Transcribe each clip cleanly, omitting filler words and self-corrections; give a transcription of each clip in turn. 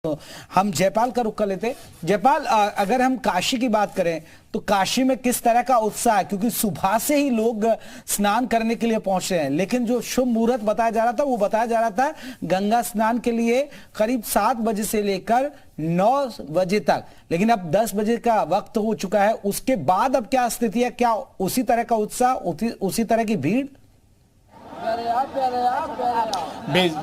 तो हम जयपाल का रुख कर लेते हैं। जयपाल, अगर हम काशी की बात करें तो काशी में किस तरह का उत्साह है, क्योंकि सुबह से ही लोग स्नान करने के लिए पहुंच रहे हैं, लेकिन जो शुभ मुहूर्त बताया जा रहा था वो बताया जा रहा था गंगा स्नान के लिए करीब 7 बजे से लेकर 9 बजे तक, लेकिन अब 10 बजे का वक्त हो चुका है। उसके बाद अब क्या स्थिति है? क्या उसी तरह का उत्साह, उसी तरह की भीड़?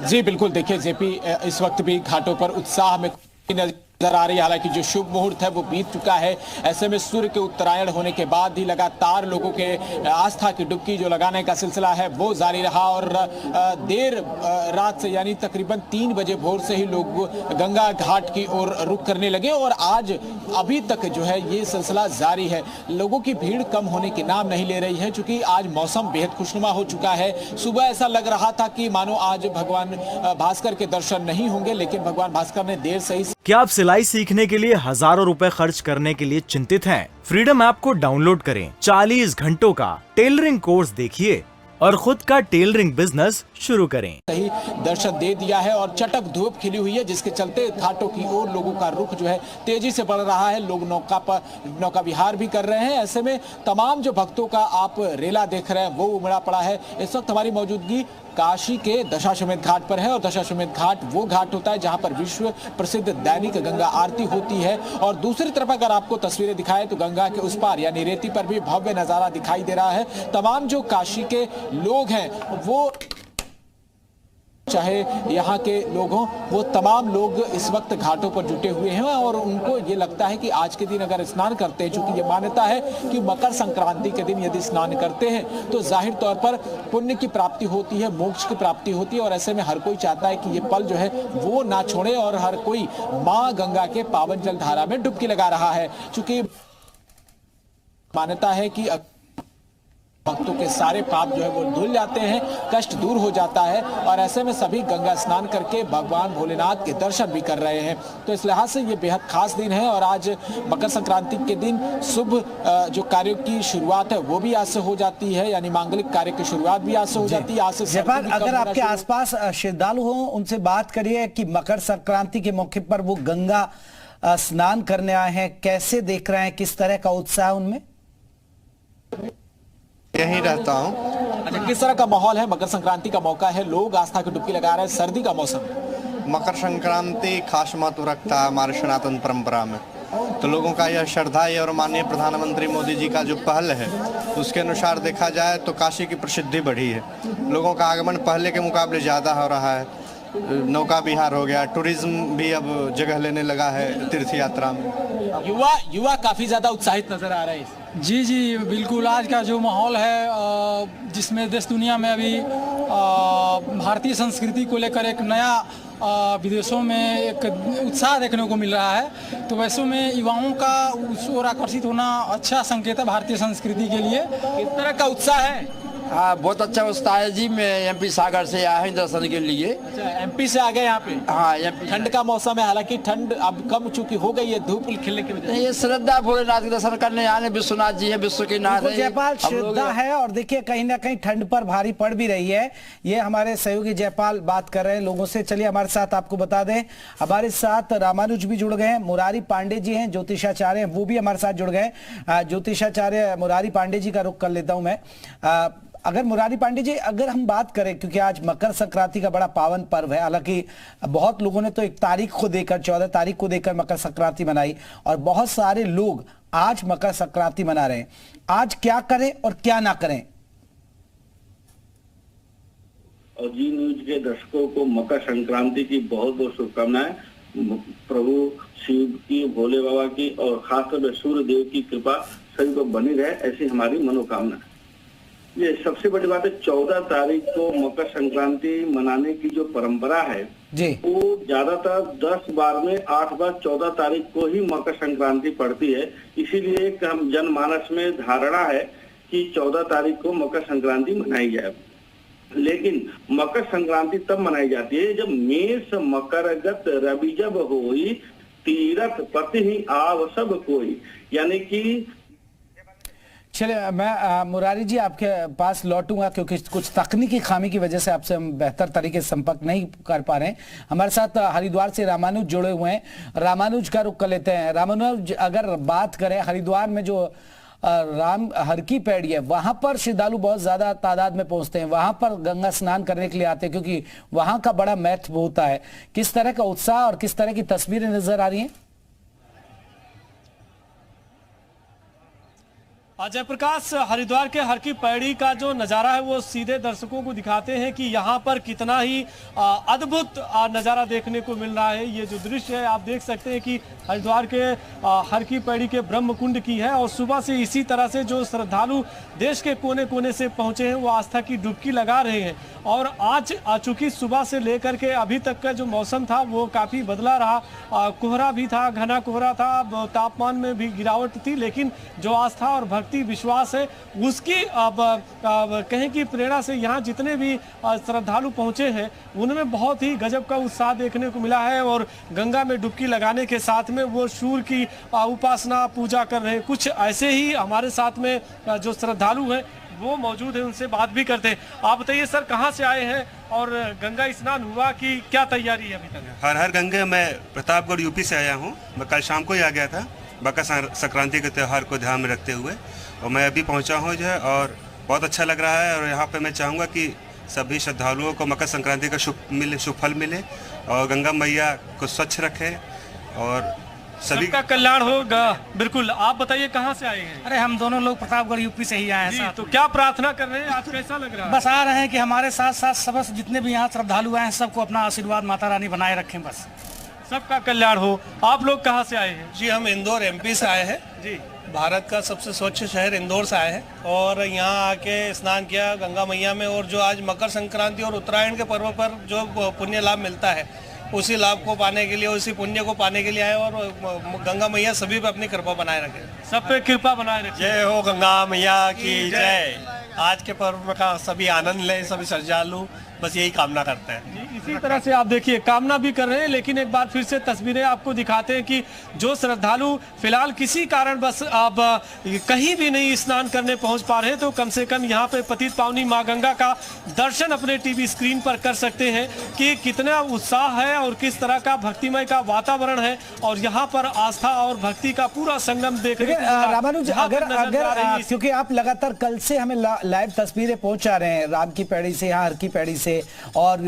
जी बिल्कुल, देखिए जेपी, इस वक्त भी घाटों पर उत्साह में नजर आ रही है। हालांकि जो शुभ मुहूर्त है वो बीत चुका है। ऐसे में सूर्य के उत्तरायण होने के बाद ही लगातार लोगों के आस्था की डुबकी जो लगाने का सिलसिला है वो जारी रहा और देर रात से यानी तकरीबन 3 बजे भोर से ही लोग गंगा घाट की ओर रुख करने लगे और आज अभी तक जो है ये सिलसिला जारी है। लोगों की भीड़ कम होने के नाम नहीं ले रही है, चूंकि आज मौसम बेहद खुशनुमा हो चुका है। सुबह ऐसा लग रहा था कि मानो आज भगवान भास्कर के दर्शन नहीं होंगे, लेकिन भगवान भास्कर ने देर से ही। क्या आप सिलाई सीखने के लिए हजारों रुपए खर्च करने के लिए चिंतित हैं? फ्रीडम ऐप को डाउनलोड करें, 40 घंटों का टेलरिंग कोर्स देखिए और खुद का टेलरिंग बिजनेस शुरू करें। सही दर्शन दे दिया है और चटक धूप खिली हुई है, जिसके चलते घाटों की ओर लोगों का रुख जो है तेजी से बढ़ रहा है। लोग नौका विहार भी कर रहे हैं। ऐसे में तमाम जो भक्तों का आप रेला देख रहे हैं वो उमड़ा पड़ा है। इस वक्त हमारी मौजूदगी काशी के दशाश्वमेध घाट पर है और दशाश्वमेध घाट वो घाट होता है जहां पर विश्व प्रसिद्ध दैनिक गंगा आरती होती है। और दूसरी तरफ अगर आपको तस्वीरें दिखाएं तो गंगा के उस पार यानी रेती पर भी भव्य नजारा दिखाई दे रहा है। तमाम जो काशी के लोग हैं वो, चाहे यहाँ के लोग हों, वो तमाम लोग इस वक्त घाटों पर जुटे हुए हैं और उनको ये लगता है कि आज के दिन अगर स्नान करते हैं, चूंकि ये मान्यता है कि मकर संक्रांति के दिन यदि स्नान करते हैं तो जाहिर तौर पर पुण्य की प्राप्ति होती है, मोक्ष की प्राप्ति होती है। और ऐसे में हर कोई चाहता है कि ये पल जो है वो ना छोड़े और हर कोई माँ गंगा के पावन जल धारा में डुबकी लगा रहा है। चूंकि मान्यता है कि भक्तों के सारे पाप जो है वो धुल जाते हैं, कष्ट दूर हो जाता है और ऐसे में सभी गंगा स्नान करके भगवान भोलेनाथ के दर्शन भी कर रहे हैं। तो इस लिहाज से ये बेहद खास दिन है और आज मकर संक्रांति के दिन शुभ जो कार्यों की शुरुआत है वो भी आज से हो जाती है, यानी मांगलिक कार्य की शुरुआत भी आज से हो जाती है। आज से अगर आपके आसपास श्रद्धालु हो उनसे बात करिए कि मकर संक्रांति के मौके पर वो गंगा स्नान करने आए हैं, कैसे देख रहे हैं, किस तरह का उत्साह है उनमें? यहीं रहता हूँ। अच्छा, किस तरह का माहौल है? मकर संक्रांति का मौका है, लोग आस्था की डुबकी लगा रहे हैं, सर्दी का मौसम। मकर संक्रांति खास महत्व रखता है हमारे सनातन परंपरा में, तो लोगों का यह श्रद्धा है और माननीय प्रधानमंत्री मोदी जी का जो पहल है उसके अनुसार देखा जाए तो काशी की प्रसिद्धि बढ़ी है। लोगों का आगमन पहले के मुकाबले ज़्यादा हो रहा है। नौका विहार हो गया, टूरिज्म भी अब जगह लेने लगा है तीर्थ यात्रा में। युवा काफी ज्यादा उत्साहित नजर आ रहे हैं। जी बिल्कुल, आज का जो माहौल है जिसमें देश दुनिया में अभी भारतीय संस्कृति को लेकर एक नया विदेशों में एक उत्साह देखने को मिल रहा है, तो वैसे में युवाओं का उस ओर आकर्षित होना अच्छा संकेत है भारतीय संस्कृति के लिए। किस तरह का उत्साह है? हाँ, बहुत अच्छा उत्साह है जी। मैं एमपी सागर से आया हूँ दर्शन के लिए। अच्छा, एमपी से आ गए यहाँ पे? हाँ, एमपी। ठंड का मौसम है, हालांकि ठंड अब कम चुकी हो गई है धूप खिलने की वजह से। ये श्रद्धा भोलेनाथ के दर्शन करने आने, विश्वनाथ जी है, विश्व के नाथ है। जयपाल, श्रद्धा है और देखिए कहीं ना कहीं ठंड पर भारी पड़ भी रही है। ये हमारे सहयोगी जयपाल बात कर रहे हैं लोगों से। चलिए हमारे साथ आपको बता दें, हमारे साथ रामानुज भी जुड़ गए हैं, मुरारी पांडे जी हैं, ज्योतिषाचार्य हैं, वो भी हमारे साथ जुड़ गए। ज्योतिषाचार्य मुरारी पांडे जी का रुख कर लेता हूं मैं। अगर मुरारी पांडे जी, अगर हम बात करें, क्योंकि आज मकर संक्रांति का बड़ा पावन पर्व है, हालांकि बहुत लोगों ने तो 1 तारीख को देकर 14 तारीख को देकर मकर संक्रांति मनाई और बहुत सारे लोग आज मकर संक्रांति मना रहे हैं। आज क्या करें और क्या ना करें? और जी न्यूज के दर्शकों को मकर संक्रांति की बहुत बहुत शुभकामनाएं। प्रभु शिव की, भोले बाबा की और खासतौर पर सूर्य देव की कृपा सभी को बनी रहे, ऐसी हमारी मनोकामना है। ये सबसे बड़ी बात है, 14 तारीख को मकर संक्रांति मनाने की जो परंपरा है जी, वो ज्यादातर 10 बार में 8 बार 14 तारीख को ही मकर संक्रांति पड़ती है। इसीलिए एक हम जनमानस में धारणा है कि 14 तारीख को मकर संक्रांति मनाई जाए, लेकिन मकर संक्रांति तब मनाई जाती है जब मेष मकरगत रवि जब होई, तीरथ पति ही आव सब कोई, यानी कि चलिए मैं मुरारी जी आपके पास लौटूंगा क्योंकि कुछ तकनीकी खामी की वजह से आपसे हम बेहतर तरीके से संपर्क नहीं कर पा रहे हैं। हमारे साथ हरिद्वार से रामानुज जुड़े हुए हैं। रामानुज का रुख कर लेते हैं। रामानुज, अगर बात करें हरिद्वार में जो राम हर की पैड़ी है, वहां पर श्रद्धालु बहुत ज्यादा तादाद में पहुंचते हैं, वहां पर गंगा स्नान करने के लिए आते हैं क्योंकि वहां का बड़ा महत्व होता है। किस तरह का उत्साह और किस तरह की तस्वीरें नजर आ रही हैं? अजय प्रकाश, हरिद्वार के हर की पैड़ी का जो नज़ारा है वो सीधे दर्शकों को दिखाते हैं कि यहाँ पर कितना ही अद्भुत नज़ारा देखने को मिल रहा है। ये जो दृश्य है आप देख सकते हैं कि हरिद्वार के हर की पैड़ी के ब्रह्म कुंड की है और सुबह से इसी तरह से जो श्रद्धालु देश के कोने कोने से पहुँचे हैं वो आस्था की डुबकी लगा रहे हैं। और आज चूंकि सुबह से लेकर के अभी तक का जो मौसम था वो काफ़ी बदला रहा, कोहरा भी था, घना कोहरा था, तापमान में भी गिरावट थी, लेकिन जो आस्था और भक्ति विश्वास है उसकी अब कहें कि प्रेरणा से यहाँ जितने भी श्रद्धालु पहुँचे हैं उनमें बहुत ही गजब का उत्साह देखने को मिला है। और गंगा में डुबकी लगाने के साथ में वो सूर्य की उपासना पूजा कर रहे हैं। कुछ ऐसे ही हमारे साथ में जो श्रद्धालु हैं वो मौजूद है, उनसे बात भी करते हैं। आप बताइए सर, कहाँ से आए हैं और गंगा स्नान हुआ कि क्या तैयारी है अभी तक? हर हर गंगे, मैं प्रतापगढ़ यूपी से आया हूँ। मैं कल शाम को ही आ गया था मकर संक्रांति के त्यौहार को ध्यान में रखते हुए, और मैं अभी पहुँचा हूँ जो है, और बहुत अच्छा लग रहा है। और यहाँ पे मैं चाहूँगा कि सभी श्रद्धालुओं को मकर संक्रांति का शुभ फल मिले और गंगा मैया को स्वच्छ रखे और सभी का कल्याण होगा। बिल्कुल। आप बताइए कहाँ से आए हैं? अरे हम दोनों लोग प्रतापगढ़ यूपी से ही आए हैं। तो क्या प्रार्थना कर रहे हैं आज, कैसा लग रहा है? बस आ रहे हैं कि हमारे साथ साथ सब जितने भी यहाँ श्रद्धालु आए हैं सबको अपना आशीर्वाद माता रानी बनाए रखें, बस सबका कल्याण हो। आप लोग कहाँ से आए हैं? जी हम इंदौर एमपी से आए हैं जी। भारत का सबसे स्वच्छ शहर इंदौर से आए हैं और यहाँ आके स्नान किया गंगा मैया में। और जो आज मकर संक्रांति और उत्तरायण के पर्व पर जो पुण्य लाभ मिलता है उसी लाभ को पाने के लिए, उसी पुण्य को पाने के लिए आए। और गंगा मैया सभी पे अपनी कृपा बनाए रखे, सब पे कृपा बनाए रखे। जय हो गंगा मैया की जय। आज के पर्व का सभी आनंद लें, सभी श्रद्धालु, बस यही कामना करते हैं। इसी तरह से आप देखिए कामना भी कर रहे हैं। लेकिन एक बार फिर से तस्वीरें आपको दिखाते हैं कि जो श्रद्धालु फिलहाल किसी कारण बस आप कहीं भी नहीं स्नान करने पहुंच पा रहे, तो कम से कम यहाँ पे पतित पावनी माँ गंगा का दर्शन अपने टीवी स्क्रीन पर कर सकते हैं कि कितना उत्साह है और किस तरह का भक्तिमय का वातावरण है। और यहाँ पर आस्था और भक्ति का पूरा संगम देखने को रामानुज, अगर क्योंकि आप लगातार कल से हमें लाइव तस्वीरें पहुंचा रहे हैं राम की पैड़ी से, यहाँ हर की पैड़ी से और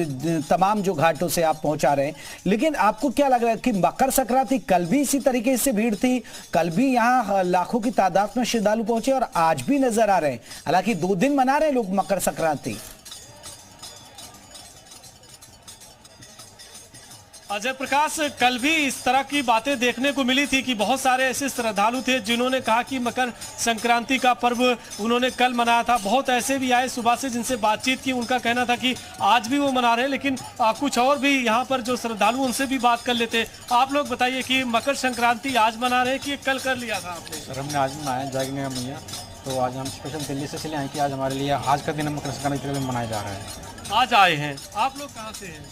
तमाम जो घाटों से आप पहुंचा रहे हैं, लेकिन आपको क्या लग रहा है कि मकर संक्रांति कल भी इसी तरीके से भीड़ थी? कल भी यहाँ लाखों की तादाद में श्रद्धालु पहुंचे और आज भी नजर आ रहे हैं। हालांकि 2 दिन मना रहे हैं लोग मकर संक्रांति। अजय प्रकाश, कल भी इस तरह की बातें देखने को मिली थी कि बहुत सारे ऐसे श्रद्धालु थे जिन्होंने कहा कि मकर संक्रांति का पर्व उन्होंने कल मनाया था। बहुत ऐसे भी आए सुबह से जिनसे बातचीत की, उनका कहना था कि आज भी वो मना रहे हैं। लेकिन कुछ और भी यहाँ पर जो श्रद्धालु उनसे भी बात कर लेते। आप लोग बताइए कि मकर संक्रांति आज मना रहे हैं कि कल कर लिया था आपने? सर हमने आज मनाया जागने मैया, तो आज हम स्पेशल दिल्ली से चले आए कि आज हमारे लिए आज का दिन मकर संक्रांति मनाया जा रहा है। आज आए हैं। आप लोग कहाँ से हैं?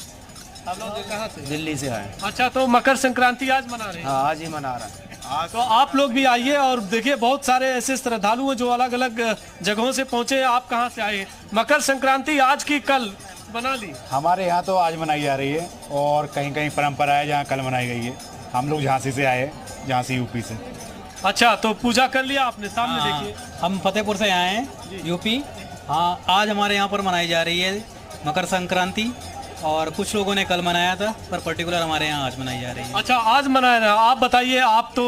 आप लोग कहाँ से? दिल्ली से आए। अच्छा, तो मकर संक्रांति आज मना रहे हैं? हाँ, आज ही मना रहा है। तो आप लोग भी आइए और देखिए बहुत सारे ऐसे श्रद्धालु हैं जो अलग अलग जगहों से पहुंचे। आप कहाँ से आए? मकर संक्रांति आज की कल मना ली? हमारे यहाँ तो आज मनाई जा रही है और कहीं कहीं परंपरा है जहाँ कल मनाई गई है। हम लोग झांसी से आए, झांसी यूपी से। अच्छा, तो पूजा कर लिया आपने? सामने देखिए, हम फतेहपुर से आए हैं यूपी। हाँ, आज हमारे यहाँ पर मनाई जा रही है मकर संक्रांति और कुछ लोगों ने कल मनाया था, पर पर्टिकुलर हमारे यहाँ आज मनाई जा रही है। अच्छा, आज मनाया। आप बताइए, आप तो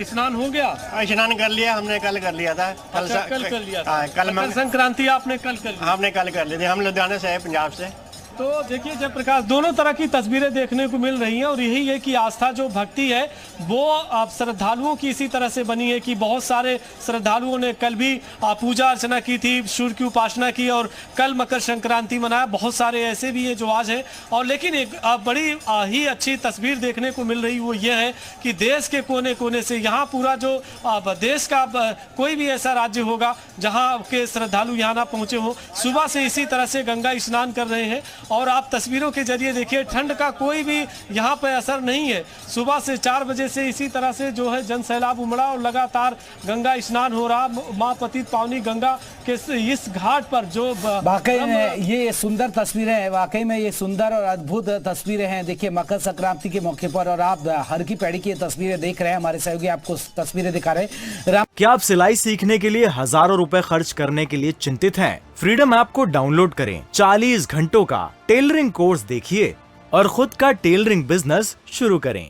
स्नान हो गया? स्नान कर लिया हमने, कल कर लिया था। कल कर लिया था? कल मकर संक्रांति आपने कल कर लिया? हमने कल कर ली थी। हम लुधियाना से है, पंजाब से। तो देखिए जयप्रकाश, दोनों तरह की तस्वीरें देखने को मिल रही हैं और यही है कि आस्था जो भक्ति है वो अब श्रद्धालुओं की इसी तरह से बनी है कि बहुत सारे श्रद्धालुओं ने कल भी पूजा अर्चना की थी, सूर्य की उपासना की और कल मकर संक्रांति मनाया। बहुत सारे ऐसे भी हैं जो आज है। और लेकिन एक बड़ी ही अच्छी तस्वीर देखने को मिल रही वो ये है कि देश के कोने कोने से यहाँ पूरा जो देश का कोई भी ऐसा राज्य होगा जहाँ के श्रद्धालु यहाँ ना पहुँचे हों, सुबह से इसी तरह से गंगा स्नान कर रहे हैं। और आप तस्वीरों के जरिए देखिए ठंड का कोई भी यहाँ पे असर नहीं है। सुबह से 4 बजे से इसी तरह से जो है जन सैलाब उमड़ा और लगातार गंगा स्नान हो रहा। माँ पतित पावनी गंगा के इस घाट पर जो वाकई में ये सुंदर तस्वीरें हैं, वाकई में ये सुंदर और अद्भुत तस्वीरें हैं। देखिए मकर संक्रांति के मौके पर और आप हर की पैड़ी की तस्वीरें देख रहे हैं, हमारे सहयोगी आपको तस्वीरें दिखा रहे हैं। क्या आप सिलाई सीखने के लिए हजारों रुपए खर्च करने के लिए चिंतित हैं? फ्रीडम ऐप को डाउनलोड करें, 40 घंटों का टेलरिंग कोर्स देखिए और खुद का टेलरिंग बिजनेस शुरू करें।